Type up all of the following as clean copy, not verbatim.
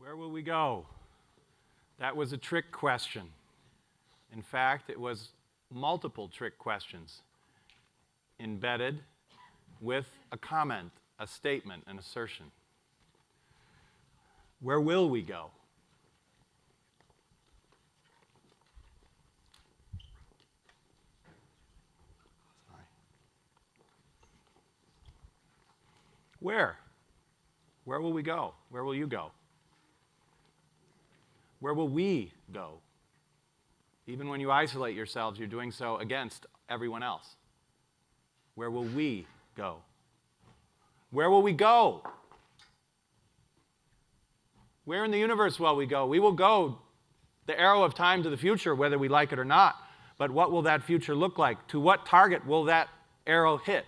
Where will we go? That was a trick question. In fact, it was multiple trick questions embedded with a comment, a statement, an assertion. Where will we go? Sorry. Where? Where will we go? Where will you go? Where will we go? Even when you isolate yourselves, you're doing so against everyone else. Where will we go? Where will we go? Where in the universe will we go? We will go the arrow of time to the future, whether we like it or not. But what will that future look like? To what target will that arrow hit?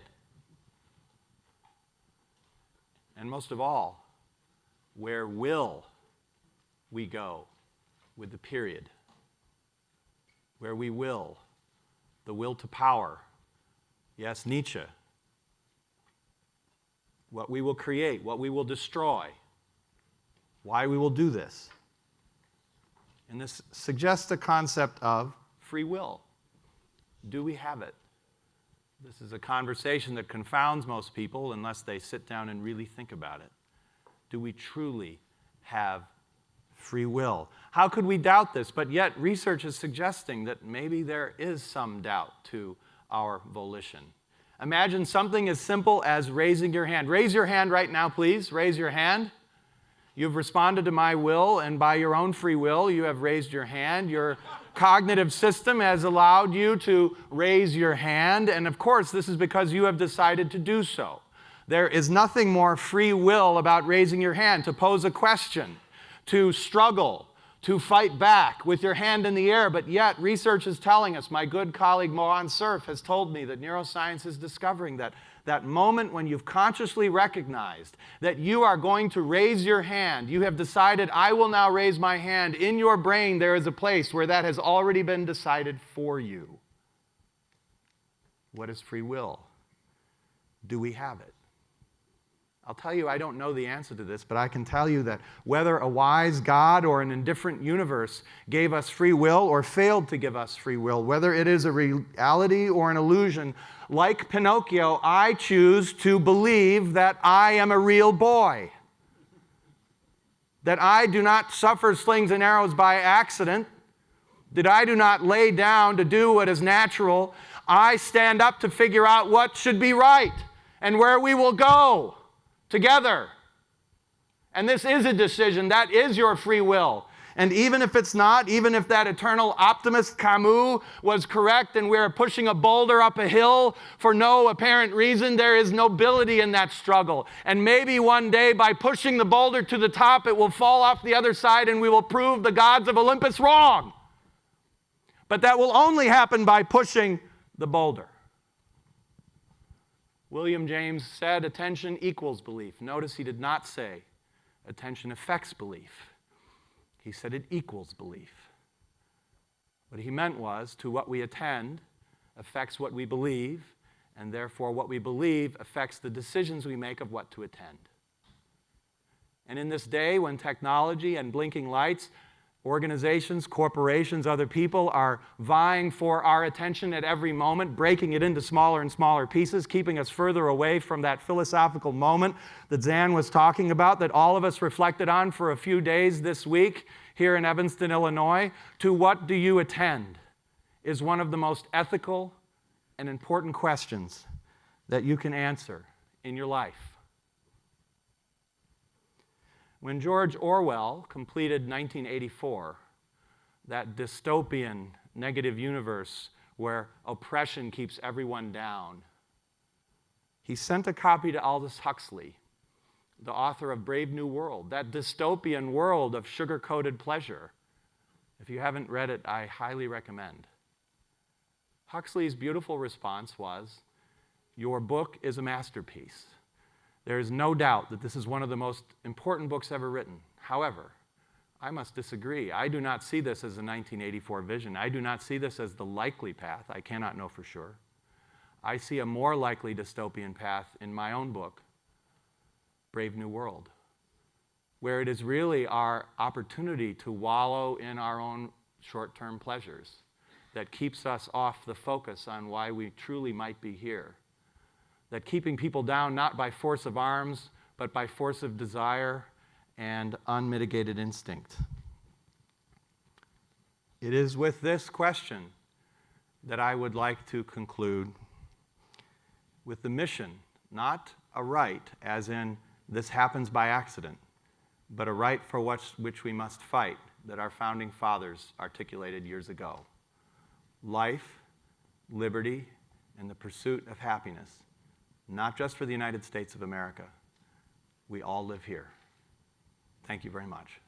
And most of all, where will we go with the period? Where we will, the will to power. Yes, Nietzsche. What we will create, what we will destroy, why we will do this. And this suggests the concept of free will. Do we have it? This is a conversation that confounds most people unless they sit down and really think about it. Do we truly have free will? How could we doubt this? But yet research is suggesting that maybe there is some doubt to our volition. Imagine something as simple as raising your hand. Raise your hand right now, please. Raise your hand. You've responded to my will, and by your own free will, you have raised your hand. Your cognitive system has allowed you to raise your hand, and of course, this is because you have decided to do so. There is nothing more free will about raising your hand, to pose a question, to struggle, to fight back with your hand in the air, but yet research is telling us, my good colleague Mohan Surf has told me that neuroscience is discovering that moment when you've consciously recognized that you are going to raise your hand, you have decided, I will now raise my hand. In your brain, there is a place where that has already been decided for you. What is free will? Do we have it? I'll tell you, I don't know the answer to this, but I can tell you that whether a wise God or an indifferent universe gave us free will or failed to give us free will, whether it is a reality or an illusion, like Pinocchio, I choose to believe that I am a real boy, that I do not suffer slings and arrows by accident, that I do not lay down to do what is natural. I stand up to figure out what should be right and where we will go together. And this is a decision. That is your free will. And even if it's not, even if that eternal optimist Camus was correct and we're pushing a boulder up a hill for no apparent reason, there is nobility in that struggle. And maybe one day by pushing the boulder to the top, it will fall off the other side and we will prove the gods of Olympus wrong. But that will only happen by pushing the boulder. William James said attention equals belief. Notice he did not say attention affects belief. He said it equals belief. What he meant was to what we attend affects what we believe, and therefore what we believe affects the decisions we make of what to attend. And in this day when technology and blinking lights, organizations, corporations, other people are vying for our attention at every moment, breaking it into smaller and smaller pieces, keeping us further away from that philosophical moment that Zan was talking about, that all of us reflected on for a few days this week here in Evanston, Illinois. To what do you attend is one of the most ethical and important questions that you can answer in your life. When George Orwell completed 1984, that dystopian negative universe where oppression keeps everyone down, he sent a copy to Aldous Huxley, the author of Brave New World, that dystopian world of sugar-coated pleasure. If you haven't read it, I highly recommend. Huxley's beautiful response was, your book is a masterpiece. There is no doubt that this is one of the most important books ever written. However, I must disagree. I do not see this as a 1984 vision. I do not see this as the likely path. I cannot know for sure. I see a more likely dystopian path in my own book, Brave New World. where it is really our opportunity to wallow in our own short-term pleasures that keeps us off the focus on why we truly might be here. That keeping people down not by force of arms, but by force of desire and unmitigated instinct. It is with this question that I would like to conclude with the mission, not a right, as in this happens by accident, but a right for which we must fight, that our founding fathers articulated years ago. Life, liberty, and the pursuit of happiness, not just for the United States of America. We all live here. Thank you very much.